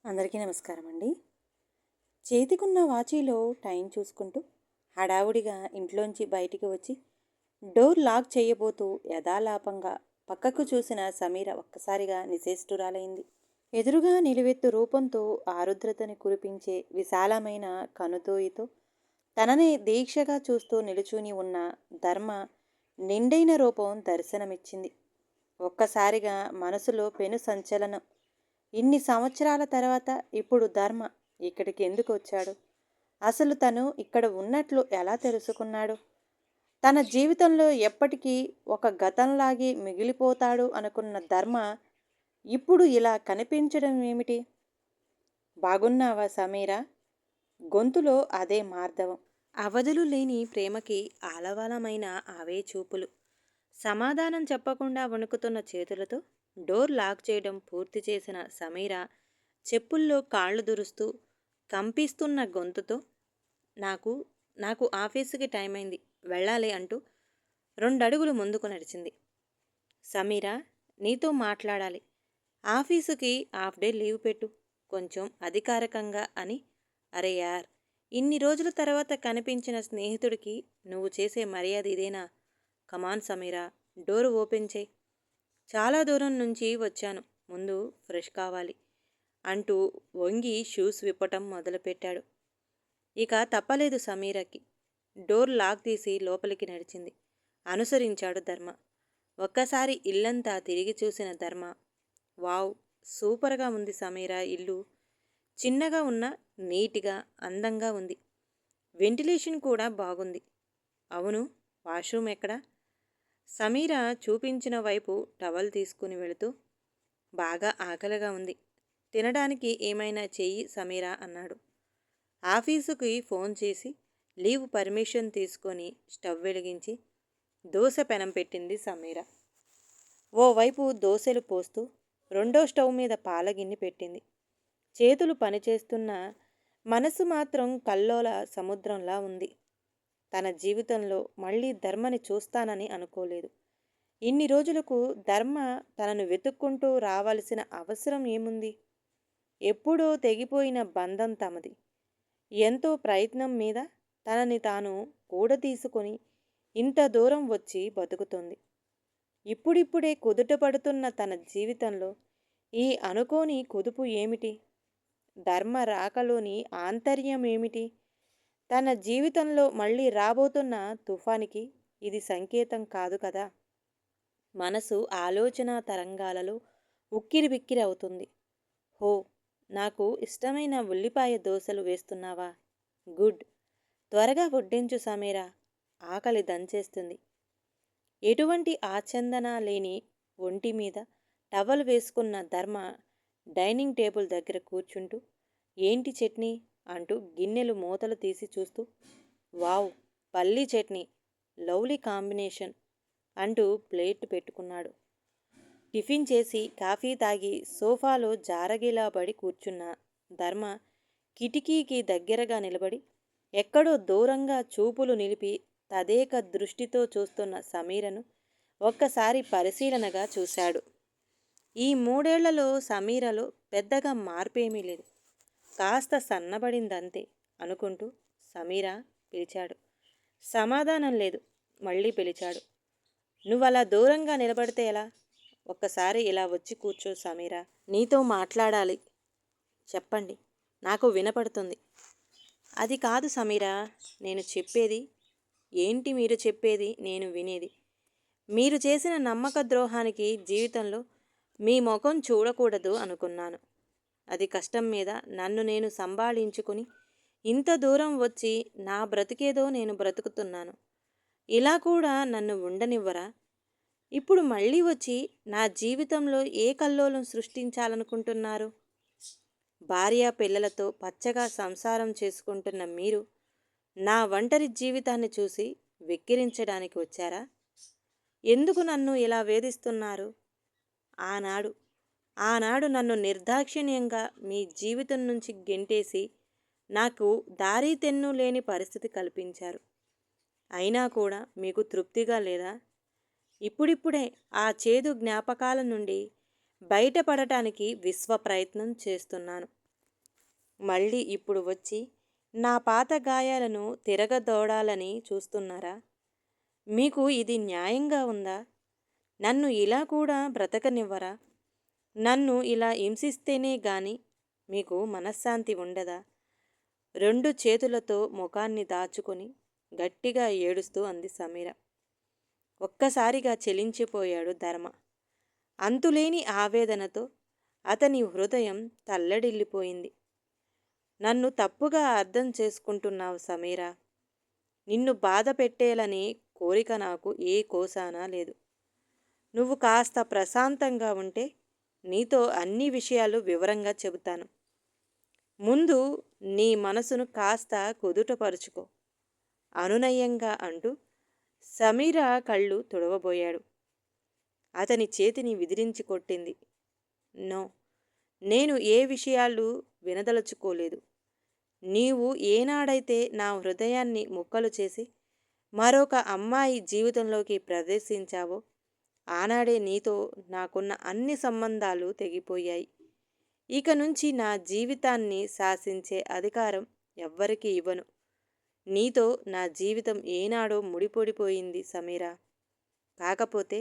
అందరికీ నమస్కారం అండి. చేతికున్న వాచీలో టైం చూసుకుంటూ హడావుడిగా ఇంట్లోంచి బయటికి వచ్చి డోర్ లాక్ చేయబోతూ యథాలాపంగా పక్కకు చూసిన సమీర ఒక్కసారిగా నిశేష్టురాలైంది. ఎదురుగా నిలువెత్తు రూపంతో ఆరుద్రతని కురిపించే విశాలమైన కనుతోయితో తననే దీక్షగా చూస్తూ నిలుచుని ఉన్న ధర్మ నిండైన రూపం దర్శనమిచ్చింది. ఒక్కసారిగా మనసులో పెను సంచలనం. ఇన్ని సంవత్సరాల తర్వాత ఇప్పుడు ధర్మ ఇక్కడికి ఎందుకు వచ్చాడు? అసలు తను ఇక్కడ ఉన్నట్లు ఎలా తెలుసుకున్నాడు? తన జీవితంలో ఎప్పటికీ ఒక గతంలాగే మిగిలిపోతాడు అనుకున్న ధర్మ ఇప్పుడు ఇలా కనిపించడం ఏమిటి? బాగున్నావా సమీరా? గొంతులో అదే మార్దవం. అవధులు లేని ప్రేమకి ఆలవాలమైన అవే చూపులు. సమాధానం చెప్పకుండా వణుకుతున్న చేతులతో డోర్ లాక్ చేయడం పూర్తి చేసిన సమీర చెప్పుల్లో కాళ్ళు దురుస్తూ కంపిస్తున్న గొంతుతో నాకు నాకు ఆఫీసుకి టైం అయింది, వెళ్ళాలి అంటూ రెండడుగులు ముందుకు నడిచింది. సమీర, నీతో మాట్లాడాలి. ఆఫీసుకి హాఫ్ డే లీవ్ పెట్టు, కొంచెం అధికారికంగా అని. అరే యార్, ఇన్ని రోజుల తర్వాత కనిపించిన స్నేహితుడికి నువ్వు చేసే మర్యాద ఇదేనా? కమాన్ సమీరా, డోర్ ఓపెన్ చేయి. చాలా దూరం నుంచి వచ్చాను, ముందు ఫ్రెష్ కావాలి అంటూ వంగి షూస్ విప్పటం మొదలుపెట్టాడు. ఇక తప్పలేదు సమీరకి. డోర్ లాక్ తీసి లోపలికి నడిచింది. అనుసరించాడు ధర్మ. ఒక్కసారి ఇల్లంతా తిరిగి చూసిన ధర్మ, వావ్, సూపర్గా ఉంది సమీరా ఇల్లు. చిన్నగా ఉన్న నీట్గా అందంగా ఉంది. వెంటిలేషన్ కూడా బాగుంది. అవును, వాష్రూమ్ ఎక్కడా? సమీర చూపించిన వైపు టవల్ తీసుకుని వెళుతూ, బాగా ఆకలిగా ఉంది, తినడానికి ఏమైనా చెయ్యి సమీరా అన్నాడు. ఆఫీసుకి ఫోన్ చేసి లీవ్ పర్మిషన్ తీసుకొని స్టవ్ వెలిగించి దోశ పెనం పెట్టింది సమీర. ఓవైపు దోశలు పోస్తూ రెండో స్టవ్ మీద పాలగిన్ని పెట్టింది. చేతులు పనిచేస్తున్న మనసు మాత్రం కల్లోల సముద్రంలా ఉంది. తన జీవితంలో మళ్ళీ ధర్మని చూస్తానని అనుకోలేదు. ఇన్ని రోజులకు ధర్మ తనను వెతుక్కుంటూ రావాల్సిన అవసరం ఏముంది? ఎప్పుడో తెగిపోయిన బంధం తమది. ఎంతో ప్రయత్నం మీద తనని తాను కూడతీసుకొని ఇంత దూరం వచ్చి బతుకుతోంది. ఇప్పుడిప్పుడే కుదుటపడుతున్న తన జీవితంలో ఈ అనుకోని కుదుపు ఏమిటి? ధర్మ రాకలోని ఆంతర్యం ఏమిటి? తన జీవితంలో మళ్ళీ రాబోతున్న తుఫానికి ఇది సంకేతం కాదు కదా. మనసు ఆలోచన తరంగాలలో ఉక్కిరిబిక్కిరి అవుతుంది. హో, నాకు ఇష్టమైన ఉల్లిపాయ దోశలు వేస్తున్నావా? గుడ్, త్వరగా వడ్డించు సమీరా, ఆకలి దంచేస్తుంది. ఎటువంటి ఆచందన లేని ఒంటి మీద టవల్ వేసుకున్న ధర్మ డైనింగ్ టేబుల్ దగ్గర కూర్చుంటూ, ఏంటి చట్నీ అంటూ గిన్నెలు మూతలు తీసి చూస్తూ, వావ్, పల్లీ చట్నీ, లవ్లీ కాంబినేషన్ అంటూ ప్లేట్ పెట్టుకున్నాడు. టిఫిన్ చేసి కాఫీ తాగి సోఫాలో జారగిలా పడి కూర్చున్న ధర్మ కిటికీకి దగ్గరగా నిలబడి ఎక్కడో దూరంగా చూపులు నిలిపి తదేక దృష్టితో చూస్తున్న సమీరను ఒక్కసారి పరిశీలనగా చూశాడు. ఈ 3 ఏళ్లలో సమీరలో పెద్దగా మార్పేమీ లేదు, కాస్త సన్నబడిందంతే అనుకుంటూ సమీరా పిలిచాడు. సమాధానం లేదు. మళ్ళీ పిలిచాడు. నువ్వలా దూరంగా నిలబడితే ఎలా? ఒక్కసారి ఇలా వచ్చి కూర్చో సమీరా, నీతో మాట్లాడాలి. చెప్పండి, నాకు వినపడుతుంది. అది కాదు సమీరా, నేను చెప్పేది. ఏంటి మీరు చెప్పేది నేను వినేది? మీరు చేసిన నమ్మక ద్రోహానికి జీవితంలో మీ ముఖం చూడకూడదు అనుకున్నాను. అది కష్టం మీద నన్ను నేను సంభాళించుకుని ఇంత దూరం వచ్చి నా బ్రతికేదో నేను బ్రతుకుతున్నాను. ఇలా కూడా నన్ను ఉండనివ్వరా? ఇప్పుడు మళ్ళీ వచ్చి నా జీవితంలో ఏ కల్లోలం సృష్టించాలనుకుంటున్నారు? భార్య పిల్లలతో పచ్చగా సంసారం చేసుకుంటున్న మీరు నా ఒంటరి జీవితాన్ని చూసి వెక్కిరించడానికి వచ్చారా? ఎందుకు నన్ను ఇలా వేధిస్తున్నారు? ఆనాడు ఆనాడు నన్ను నిర్దాక్షిణ్యంగా మీ జీవితం నుంచి గెంటేసి నాకు దారి తెన్ను లేని పరిస్థితి కల్పించారు. అయినా కూడా మీకు తృప్తిగా లేదా? ఇప్పుడిప్పుడే ఆ చేదు జ్ఞాపకాల నుండి బయటపడటానికి విశ్వ ప్రయత్నం చేస్తున్నాను. మళ్ళీ ఇప్పుడు వచ్చి నా పాత గాయాలను తిరగదోడాలని చూస్తున్నారా? మీకు ఇది న్యాయంగా ఉందా? నన్ను ఇలా కూడా బ్రతకనివ్వరా? నన్ను ఇలా హింసిస్తేనే గాని మీకు మనశ్శాంతి ఉండదా? రెండు చేతులతో ముఖాన్ని దాచుకొని గట్టిగా ఏడుస్తూ అంది సమీర. ఒక్కసారిగా చెలించిపోయాడు ధర్మ. అంతులేని ఆవేదనతో అతని హృదయం తల్లడిల్లిపోయింది. నన్ను తప్పుగా అర్థం చేసుకుంటున్నావు సమీరా. నిన్ను బాధ పెట్టేయాలని కోరిక నాకు ఏ కోసానా లేదు. నువ్వు కాస్త ప్రశాంతంగా ఉంటే నీతో అన్ని విషయాలు వివరంగా చెబుతాను. ముందు నీ మనసును కాస్త కుదుటపరుచుకో అనునయంగా అంటూ సమీర కళ్ళు తుడవబోయాడు. అతని చేతిని విదిరించి కొట్టింది. నో, నేను ఏ విషయాలు వినదలుచుకోలేదు. నీవు ఏనాడైతే నా హృదయాన్ని ముక్కలు చేసి మరొక అమ్మాయి జీవితంలోకి ప్రవేశించావో ఆనాడే నీతో నాకున్న అన్ని సంబంధాలు తెగిపోయాయి. ఇక నుంచి నా జీవితాన్ని శాసించే అధికారం ఎవ్వరికీ ఇవ్వను. నీతో నా జీవితం ఏనాడో ముడిపడిపోయింది సమీరా. కాకపోతే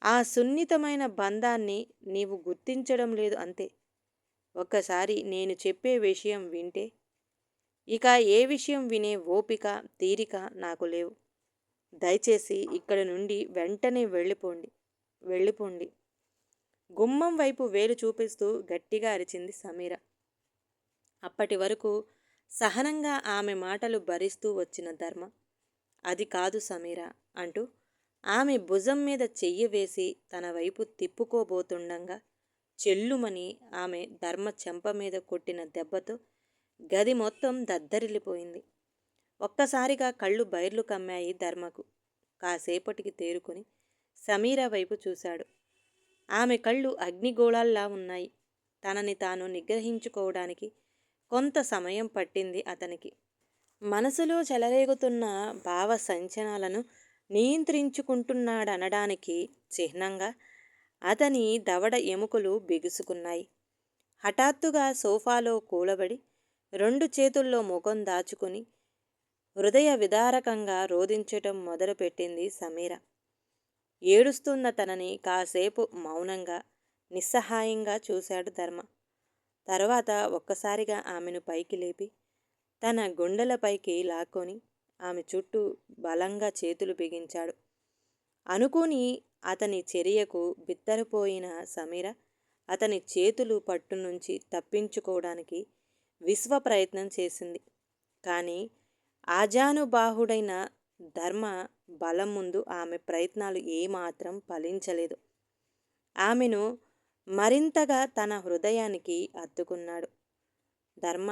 ఆ సున్నితమైన బంధాన్ని నీవు గుర్తించడం లేదు అంతే. ఒక్కసారి నేను చెప్పే విషయం వింటే ఇక ఏ విషయం వినే ఓపిక తీరిక నాకు లేవు. దయచేసి ఇక్కడి నుండి వెంటనే వెళ్ళిపోండి. గుమ్మం వైపు వేలు చూపిస్తూ గట్టిగా అరిచింది సమీర. అప్పటి వరకు సహనంగా ఆమె మాటలు భరిస్తూ వచ్చిన ధర్మ, అది కాదు సమీర అంటూ ఆమె భుజం మీద చెయ్యి వేసి తన వైపు తిప్పుకోబోతుండగా చెల్లుమని ఆమె ధర్మ చెంప మీద కొట్టిన దెబ్బతో గది మొత్తం దద్దరిల్లిపోయింది. ఒక్కసారిగా కళ్ళు బైర్లు కమ్మాయి ధర్మకు. కాసేపటికి తేరుకొని సమీర వైపు చూశాడు. ఆమె కళ్ళు అగ్నిగోళాల్లా ఉన్నాయి. తనని తాను నిగ్రహించుకోవడానికి కొంత సమయం పట్టింది అతనికి. మనసులో చెలరేగుతున్న భావ సంచలనాలను నియంత్రించుకుంటున్నాడనడానికి చిహ్నంగా అతని దవడ ఎముకలు బిగుసుకున్నాయి. హఠాత్తుగా సోఫాలో కూలబడి రెండు చేతుల్లో ముఖం దాచుకుని హృదయ విదారకంగా రోదించటం మొదలుపెట్టింది సమీర. ఏడుస్తున్న తనని కాసేపు మౌనంగా నిస్సహాయంగా చూశాడు ధర్మ. తర్వాత ఒక్కసారిగా ఆమెను పైకి లేపి తన గుండెలపైకి లాక్కొని ఆమె చుట్టూ బలంగా చేతులు బిగించాడు. అనుకుని అతని చర్యకు బిత్తరపోయిన సమీర అతని చేతులు పట్టు నుంచి తప్పించుకోవడానికి విశ్వ ప్రయత్నం చేసింది. కానీ ఆజానుబాహుడైన ధర్మ బలం ముందు ఆమె ప్రయత్నాలు ఏమాత్రం ఫలించలేదు. ఆమెను మరింతగా తన హృదయానికి అత్తుకున్నాడు. ధర్మ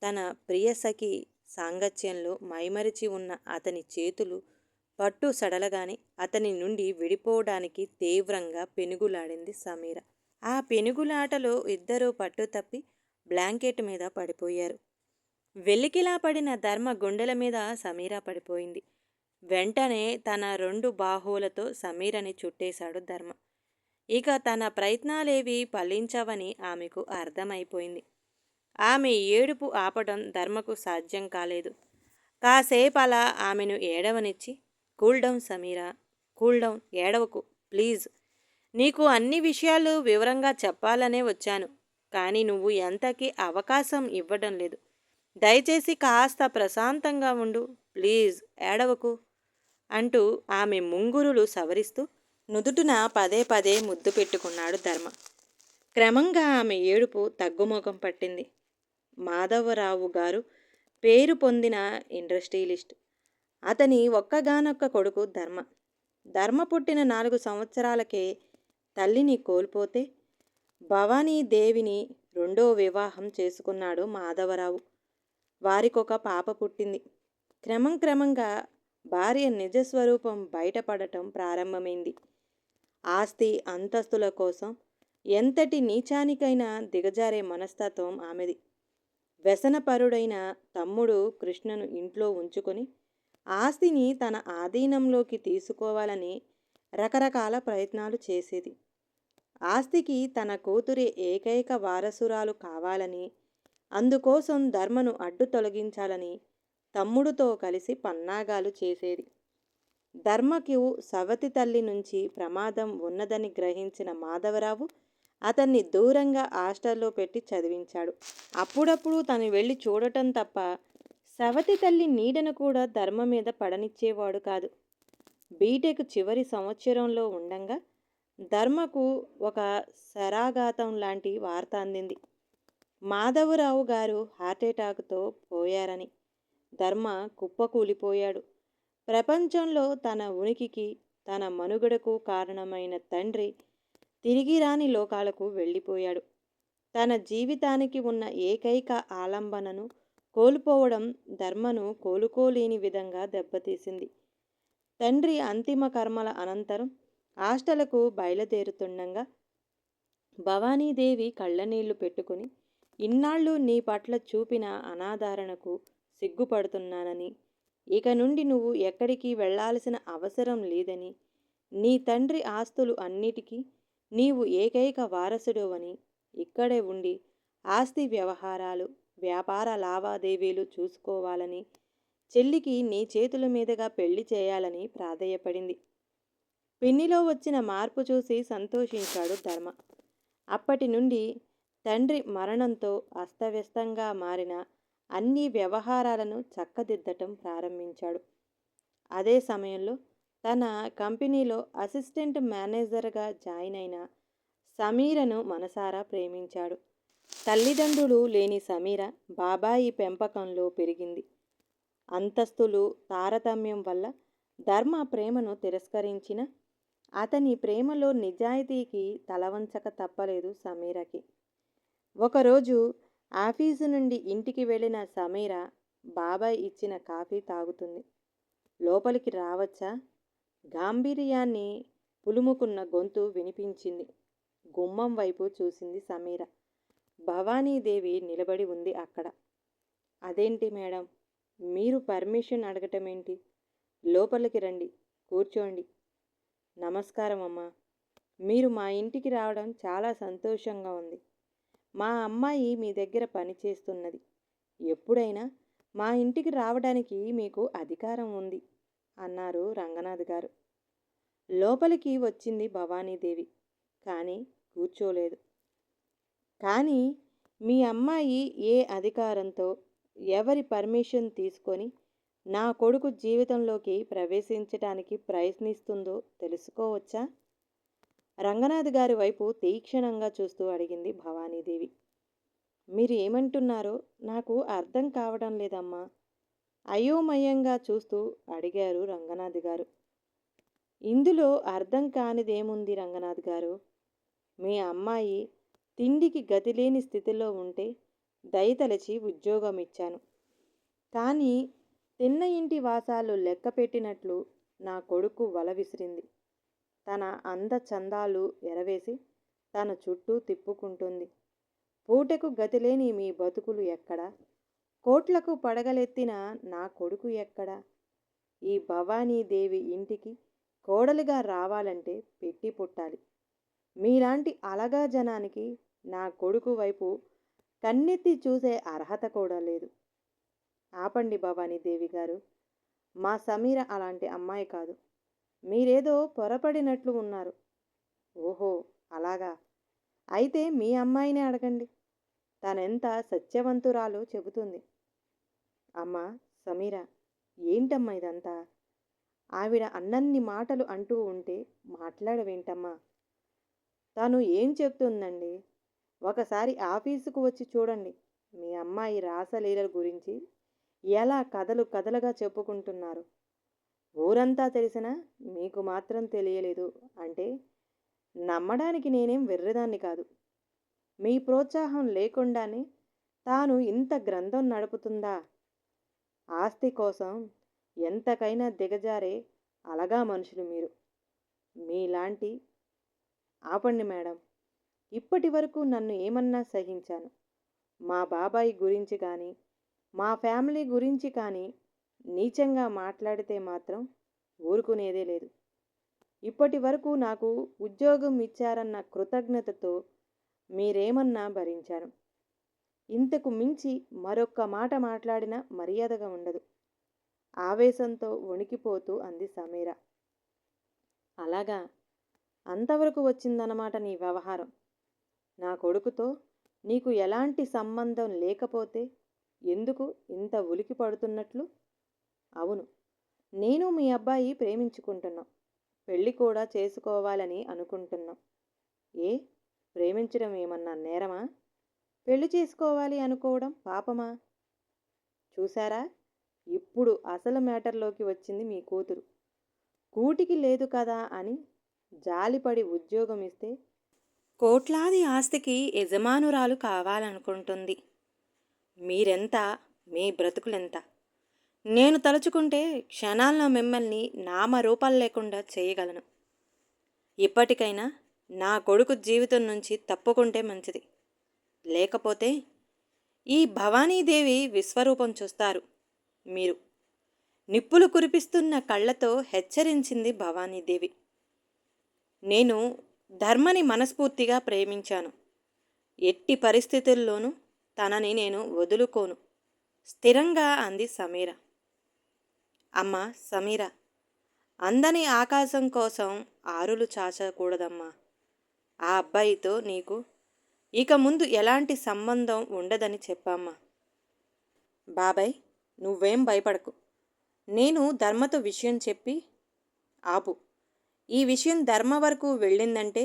తన ప్రియసఖి సాంగత్యంలో మైమరిచి ఉన్న అతని చేతులు పట్టు సడలగానే అతని నుండి విడిపోవడానికి తీవ్రంగా పెనుగులాడింది సమీర. ఆ పెనుగులాటలో ఇద్దరూ పట్టు తప్పి బ్లాంకెట్ మీద పడిపోయారు. వెలికిలా పడిన ధర్మ గుండెల మీద సమీర పడిపోయింది. వెంటనే తన రెండు బాహువులతో సమీరని చుట్టేశాడు ధర్మ. ఇక తన ప్రయత్నాలేవీ ఫలించవని ఆమెకు అర్థమైపోయింది. ఆమె ఏడుపు ఆపడం ధర్మకు సాధ్యం కాలేదు. కాసేపలా ఆమెను ఏడవనిచ్చి, కూల్డౌన్ సమీరా, కూల్డౌన్, ఏడవకు ప్లీజ్. నీకు అన్ని విషయాలు వివరంగా చెప్పాలనే వచ్చాను. కానీ నువ్వు ఎంతకీ అవకాశం ఇవ్వడం లేదు. దయచేసి కాస్త ప్రశాంతంగా ఉండు ప్లీజ్, ఏడవకు అంటూ ఆమె ముంగురులు సవరిస్తూ నుదుటున పదే పదే ముద్దు పెట్టుకున్నాడు ధర్మ. క్రమంగా ఆమె ఏడుపు తగ్గుముఖం పట్టింది. మాధవరావు గారు పేరు పొందిన ఇండస్ట్రియలిస్ట్. అతని ఒక్కగానొక్క కొడుకు ధర్మ. ధర్మ పుట్టిన 4 సంవత్సరాలకే తల్లిని కోల్పోతే భవానీదేవిని రెండో వివాహం చేసుకున్నాడు మాధవరావు. వారికొక పాప పుట్టింది. క్రమంగా భార్య నిజస్వరూపం బయటపడటం ప్రారంభమైంది. ఆస్తి అంతస్తుల కోసం ఎంతటి నీచానికైనా దిగజారే మనస్తత్వం ఆమెది. వ్యసనపరుడైన తమ్ముడు కృష్ణను ఇంట్లో ఉంచుకొని ఆస్తిని తన ఆధీనంలోకి తీసుకోవాలని రకరకాల ప్రయత్నాలు చేసేది. ఆస్తికి తన కూతురే ఏకైక వారసురాలు కావాలని అందుకోసం ధర్మను అడ్డు తొలగించాలని తమ్ముడితో కలిసి పన్నాగాలు చేసేది. ధర్మకు సవతి తల్లి నుంచి ప్రమాదం ఉన్నదని గ్రహించిన మాధవరావు అతన్ని దూరంగా హాస్టల్లో పెట్టి చదివించాడు. అప్పుడప్పుడు తను వెళ్ళి చూడటం తప్ప సవతి తల్లి నీడను కూడా ధర్మ మీద పడనిచ్చేవాడు కాదు. బీటెక్ చివరి సంవత్సరంలో ఉండంగా ధర్మకు ఒక శరాఘాతం లాంటి వార్త అందింది. మాధవరావు గారు హార్ట్అటాక్తో పోయారని. ధర్మ కుప్పకూలిపోయాడు. ప్రపంచంలో తన ఉనికికి తన మనుగడకు కారణమైన తండ్రి తిరిగి రాని లోకాలకు వెళ్ళిపోయాడు. తన జీవితానికి ఉన్న ఏకైక ఆలంబనను కోల్పోవడం ధర్మను కోలుకోలేని విధంగా దెబ్బతీసింది. తండ్రి అంతిమ కర్మల అనంతరం హాస్టల్కు బయలుదేరుతుండగా భవానీదేవి కళ్ళనీళ్లు పెట్టుకుని, ఇన్నాళ్ళు నీ పట్ల చూపిన అనాదరణకు సిగ్గుపడుతున్నానని, ఇక నుండి నువ్వు ఎక్కడికి వెళ్ళాల్సిన అవసరం లేదని, నీ తండ్రి ఆస్తులు అన్నిటికీ నీవు ఏకైక వారసుడవని, ఇక్కడే ఉండి ఆస్తి వ్యవహారాలు వ్యాపార లావాదేవీలు చూసుకోవాలని, చెల్లికి నీ చేతుల మీదుగా పెళ్లి చేయాలని ప్రాధేయపడింది. పిన్నిలో వచ్చిన మార్పు చూసి సంతోషించాడు ధర్మ. అప్పటి నుండి తండ్రి మరణంతో అస్తవ్యస్తంగా మారిన అన్ని వ్యవహారాలను చక్కదిద్దటం ప్రారంభించాడు. అదే సమయంలో తన కంపెనీలో అసిస్టెంట్ మేనేజర్గా జాయిన్ అయిన సమీరను మనసారా ప్రేమించాడు. తల్లిదండ్రులు లేని సమీర బాబాయి పెంపకంలో పెరిగింది. అంతస్తులు తారతమ్యం వల్ల ధర్మ ప్రేమను తిరస్కరించిన అతని ప్రేమలో నిజాయితీకి తలవంచక తప్పలేదు సమీరకి. ఒకరోజు ఆఫీసు నుండి ఇంటికి వెళ్ళిన సమీర బాబాయ్ ఇచ్చిన కాఫీ తాగుతుంది. లోపలికి రావచ్చా? గాంభీర్యాన్ని పులుముకున్న గొంతు వినిపించింది. గుమ్మం వైపు చూసింది సమీర. భవానీదేవి నిలబడి ఉంది అక్కడ. అదేంటి మేడం, మీరు పర్మిషన్ అడగటమేంటి? లోపలికి రండి, కూర్చోండి. నమస్కారం అమ్మా. మీరు మా ఇంటికి రావడం చాలా సంతోషంగా ఉంది. మా అమ్మాయి మీ దగ్గర పనిచేస్తున్నది. ఎప్పుడైనా మా ఇంటికి రావడానికి మీకు అధికారం ఉంది అన్నారు రంగనాథ్ గారు. లోపలికి వచ్చింది భవానీదేవి, కానీ కూర్చోలేదు. కానీ మీ అమ్మాయి ఏ అధికారంతో ఎవరి పర్మిషన్ తీసుకొని నా కొడుకు జీవితంలోకి ప్రవేశించడానికి ప్రయత్నిస్తుందో తెలుసుకోవచ్చా? రంగనాథ్ గారి వైపు తీక్షణంగా చూస్తూ అడిగింది భవానీదేవి. మీరు ఏమంటున్నారో నాకు అర్థం కావడం లేదమ్మా, అయోమయంగా చూస్తూ అడిగారు రంగనాథ్ గారు. ఇందులో అర్థం కానిదేముంది రంగనాథ్ గారు? మీ అమ్మాయి తిండికి గతిలేని స్థితిలో ఉంటే దయతలచి ఉద్యోగం ఇచ్చాను. కానీ తిన్న ఇంటి వాసాలు లెక్క పెట్టినట్లు నా కొడుకు వల విసిరింది. తన అందచందాలు ఎరవేసి తన చుట్టూ తిప్పుకుంటుంది. పూటకు గతిలేని మీ బతుకులు ఎక్కడా? కోట్లకు పడగలెత్తిన నా కొడుకు ఎక్కడా? ఈ భవానీదేవి ఇంటికి కోడలిగా రావాలంటే పెట్టి పుట్టాలి. మీలాంటి అలగా జనానికి నా కొడుకు వైపు కన్నెత్తి చూసే అర్హత కూడా లేదు. ఆపండి భవానీదేవి గారు, మా సమీర అలాంటి అమ్మాయి కాదు. మీరేదో పొరపడినట్లు ఉన్నారు. ఓహో అలాగా, అయితే మీ అమ్మాయినే అడగండి, తనెంత సత్యవంతురాలో చెబుతుంది. అమ్మా సమీర, ఏంటమ్మా ఇదంతా? ఆవిడ అన్నన్ని మాటలు అంటూ ఉంటే మాట్లాడవేంటమ్మా? తను ఏం చెప్తుందండి? ఒకసారి ఆఫీసుకు వచ్చి చూడండి. మీ అమ్మాయి రాసలీలల గురించి ఎలా కథలు కథలుగా చెప్పుకుంటున్నారు. ఊరంతా తెలిసినా మీకు మాత్రం తెలియలేదు అంటే నమ్మడానికి నేనేం వెర్రిదాన్ని కాదు. మీ ప్రోత్సాహం లేకుండానే తాను ఇంత గ్రంథం నడుపుతుందా? ఆస్తి కోసం ఎంతకైనా దిగజారే అలగా మనుషులు మీరు. మీలాంటి ఆపండి మేడం, ఇప్పటి వరకు నన్ను ఏమన్నా సహించాను. మా బాబాయ్ గురించి కానీ మా ఫ్యామిలీ గురించి కానీ నీచంగా మాట్లాడితే మాత్రం ఊరుకునేదే లేదు. ఇప్పటి వరకు నాకు ఉద్యోగం ఇచ్చారన్న కృతజ్ఞతతో మీరేమన్నా భరించాను. ఇంతకు మించి మరొక్క మాట మాట్లాడినా మర్యాదగా ఉండదు. ఆవేశంతో వణికిపోతూ అంది సమీర. అలాగా, అంతవరకు వచ్చిందన్నమాట నీ వ్యవహారం. నా కొడుకుతో నీకు ఎలాంటి సంబంధం లేకపోతే ఎందుకు ఇంత ఉలికి పడుతున్నట్లు? అవును, నేను మీ అబ్బాయి ప్రేమించుకుంటున్నాం. పెళ్లి కూడా చేసుకోవాలని అనుకుంటున్నాం. ఏ, ప్రేమించడం ఏమన్నా నేరమా? పెళ్లి చేసుకోవాలి అనుకోవడం పాపమా? చూశారా, ఇప్పుడు అసలు మ్యాటర్లోకి వచ్చింది మీ కూతురు. కూటికి లేదు కదా అని జాలిపడి ఉద్యోగం ఇస్తే కోట్లాది ఆస్తికి యజమానురాలు కావాలనుకుంటుంది. మీరెంత, మీ బ్రతుకులెంత? నేను తలుచుకుంటే క్షణాల్లో మిమ్మల్ని నామరూపాలు లేకుండా చేయగలను. ఇప్పటికైనా నా కొడుకు జీవితం నుంచి తప్పుకుంటే మంచిది. లేకపోతే ఈ భవానీదేవి విశ్వరూపం చూస్తారు మీరు. నిప్పులు కురిపిస్తున్న కళ్ళతో హెచ్చరించింది భవానీదేవి. నేను ధర్మని మనస్ఫూర్తిగా ప్రేమించాను. ఎట్టి పరిస్థితుల్లోనూ తనని నేను వదులుకోను, స్థిరంగా అంది సమీర. అమ్మా సమీర, అందని ఆకాశం కోసం ఆరులు చాచకూడదమ్మా. ఆ అబ్బాయితో నీకు ఇక ముందు ఎలాంటి సంబంధం ఉండదని చెప్పమ్మా. బాబాయ్, నువ్వేం భయపడకు. నేను ధర్మతో విషయం చెప్పి ఆపు. ఈ విషయం ధర్మ వరకు వెళ్ళిందంటే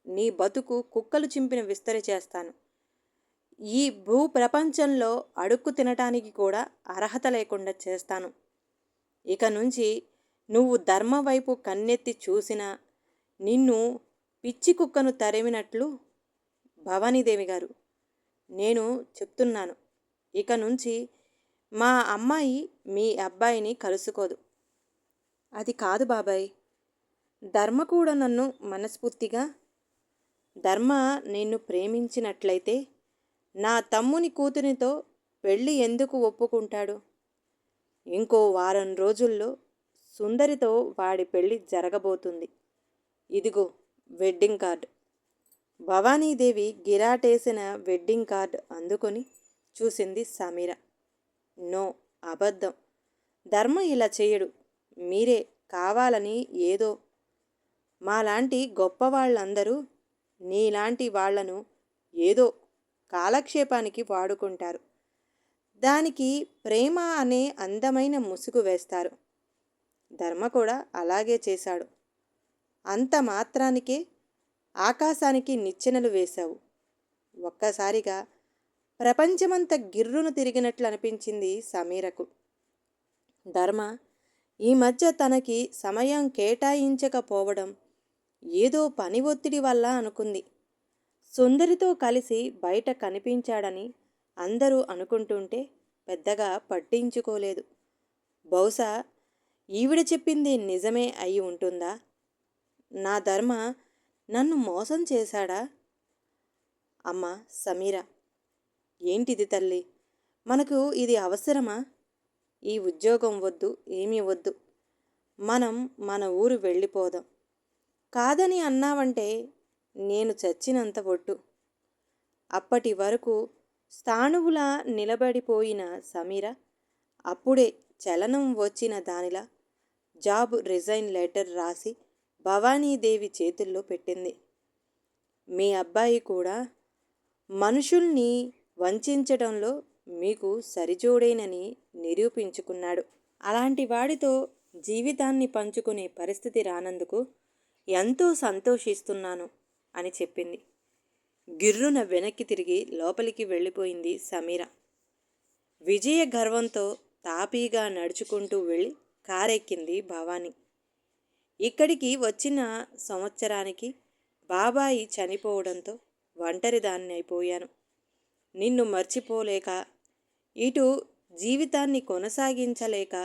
నీ బతుకు కుక్కలు చింపిన విస్తరి చేస్తాను. ఈ భూ ప్రపంచంలో అడుక్కు తినటానికి కూడా అర్హత లేకుండా చేస్తాను. ఇక నుంచి నువ్వు ధర్మ వైపు కన్నెత్తి చూసినా నిన్ను పిచ్చి కుక్కను తరిమినట్లు. భవానీదేవి గారు, నేను చెప్తున్నాను, ఇక నుంచి మా అమ్మాయి మీ అబ్బాయిని కలుసుకోదు. అది కాదు బాబాయ్, ధర్మ కూడా నన్ను మనస్ఫూర్తిగా ధర్మ నిన్ను ప్రేమించినట్లయితే నా తమ్ముని కూతురితో పెళ్ళి ఎందుకు ఒప్పుకుంటాడు? ఇంకో వారం రోజుల్లో సుందరితో వాడి పెళ్ళి జరగబోతుంది. ఇదిగో వెడ్డింగ్ కార్డ్. భవానీదేవి గిరాటేసిన వెడ్డింగ్ కార్డ్ అందుకొని చూసింది సమీర. నో, అబద్ధం. ధర్మ ఇలా చేయడు. మీరే కావాలని ఏదో. మాలాంటి గొప్ప వాళ్ళందరూ నీలాంటి వాళ్లను ఏదో కాలక్షేపానికి వాడుకుంటారు. దానికి ప్రేమ అనే అందమైన ముసుగు వేస్తారు. ధర్మ కూడా అలాగే చేశాడు. అంత మాత్రానికే ఆకాశానికి నిచ్చెనలు వేశావు. ఒక్కసారిగా ప్రపంచమంతా గిర్రును తిరిగినట్లు అనిపించింది సమీరకు. ధర్మ ఈ మధ్య తనకి సమయం కేటాయించకపోవడం ఏదో పని ఒత్తిడి వల్ల అనుకుంది. సుందరితో కలిసి బయట కనిపించాడని అందరూ అనుకుంటుంటే పెద్దగా పట్టించుకోలేదు. బహుశా ఈవిడ చెప్పింది నిజమే అయి ఉంటుందా? నా ధర్మ నన్ను మోసం చేశాడా? అమ్మా సమీర, ఏంటిది తల్లి? మనకు ఇది అవసరమా? ఈ ఉద్యోగం వద్దు, ఏమీ వద్దు. మనం మన ఊరు వెళ్ళిపోదాం. కాదని అన్నావంటే నేను చచ్చినంత ఒట్టు. అప్పటి వరకు స్థాణువులా నిలబడిపోయిన సమీర అప్పుడే చలనం వచ్చిన దానిలా జాబ్ రిజైన్ లెటర్ రాసి భవానీదేవి చేతుల్లో పెట్టింది. మీ అబ్బాయి కూడా మనుషుల్ని వంచడంలో మీకు సరిజోడేనని నిరూపించుకున్నాడు. అలాంటి వాడితో జీవితాన్ని పంచుకునే పరిస్థితి రానందుకు ఎంతో సంతోషిస్తున్నాను అని చెప్పింది. గిర్రున వెనక్కి తిరిగి లోపలికి వెళ్ళిపోయింది సమీర. విజయ గర్వంతో తాపీగా నడుచుకుంటూ వెళ్ళి కారెక్కింది భవాని. ఇక్కడికి వచ్చిన సంవత్సరానికి బాబాయి చనిపోవడంతో ఒంటరిదాన్ని అయిపోయాను. నిన్ను మర్చిపోలేక, ఇటు జీవితాన్ని కొనసాగించలేక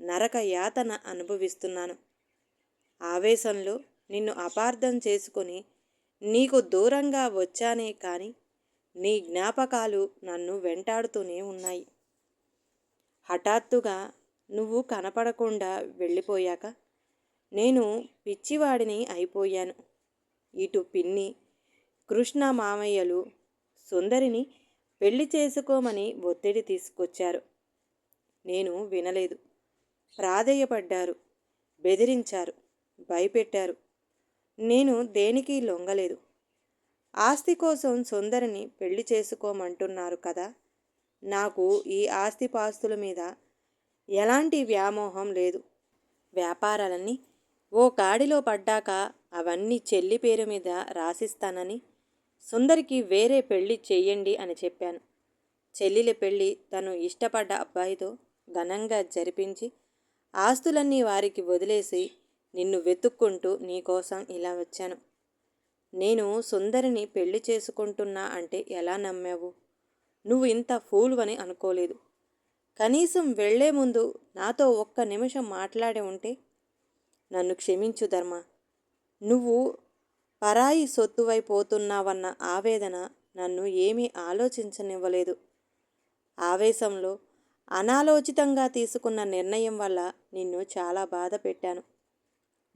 నరక యాతన అనుభవిస్తున్నాను. ఆవేశంలో నిన్ను అపార్థం చేసుకొని నీకు దూరంగా వచ్చానే కానీ నీ జ్ఞాపకాలు నన్ను వెంటాడుతూనే ఉన్నాయి. హఠాత్తుగా నువ్వు కనపడకుండా వెళ్ళిపోయాక నేను పిచ్చివాడిని అయిపోయాను. ఇటు పిన్ని, కృష్ణ మామయ్యలు సుందరిని పెళ్లి చేసుకోమని ఒత్తిడి తీసుకొచ్చారు. నేను వినలేదు. ప్రాధేయపడ్డారు, బెదిరించారు, భయపెట్టారు. నేను దేనికి లొంగలేదు. ఆస్తి కోసం సుందరిని పెళ్లి చేసుకోమంటున్నారు కదా. నాకు ఈ ఆస్తిపాస్తుల మీద ఎలాంటి వ్యామోహం లేదు. వ్యాపారాలన్నీ ఓ కాడిలో పడ్డాక అవన్నీ చెల్లి పేరు మీద రాసిస్తానని, సుందరికి వేరే పెళ్లి చెయ్యండి అని చెప్పాను. చెల్లెల పెళ్లి తను ఇష్టపడ్డ అబ్బాయితో ఘనంగా జరిపించి ఆస్తులన్నీ వారికి వదిలేసి నిన్ను వెతుక్కుంటూ నీకోసం ఇలా వచ్చాను. నేను సుందరిని పెళ్లి చేసుకుంటున్నా అంటే ఎలా నమ్మావు? నువ్వు ఇంత ఫూల్వని అనుకోలేదు. కనీసం వెళ్లే ముందు నాతో ఒక్క నిమిషం మాట్లాడి ఉంటే. నన్ను క్షమించు ధర్మ. నువ్వు పరాయి సొత్తువైపోతున్నావన్న ఆవేదన నన్ను ఏమీ ఆలోచించనివ్వలేదు. ఆవేశంలో అనాలోచితంగా తీసుకున్న నిర్ణయం వల్ల నిన్ను చాలా బాధ పెట్టాను.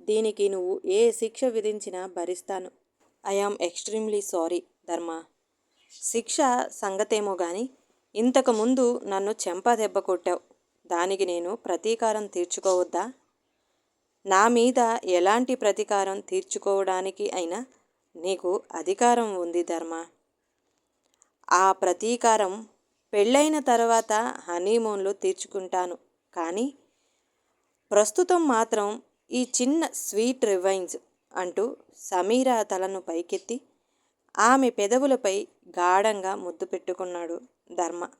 దీనికి నువ్వు ఏ శిక్ష విధించినా భరిస్తాను. ఐ యామ్ ఎక్స్ట్రీమ్లీ సారీ ధర్మ. శిక్ష సంగతేమో గాని ఇంతకుముందు నన్ను చెంపదెబ్బ కొట్టావు. దానికి నేను ప్రతీకారం తీర్చుకోవద్దా? నా మీద ఎలాంటి ప్రతీకారం తీర్చుకోవడానికి అయినా నీకు అధికారం ఉంది ధర్మ. ఆ ప్రతీకారం పెళ్ళైన తర్వాత హనీమూన్లో తీర్చుకుంటాను. కానీ ప్రస్తుతం మాత్రం ఈ చిన్న స్వీట్ రివెంజ్ అంటూ సమీరా తలను పైకెత్తి ఆమె పెదవులపై గాఢంగా ముద్దు పెట్టుకున్నాడు ధర్మ.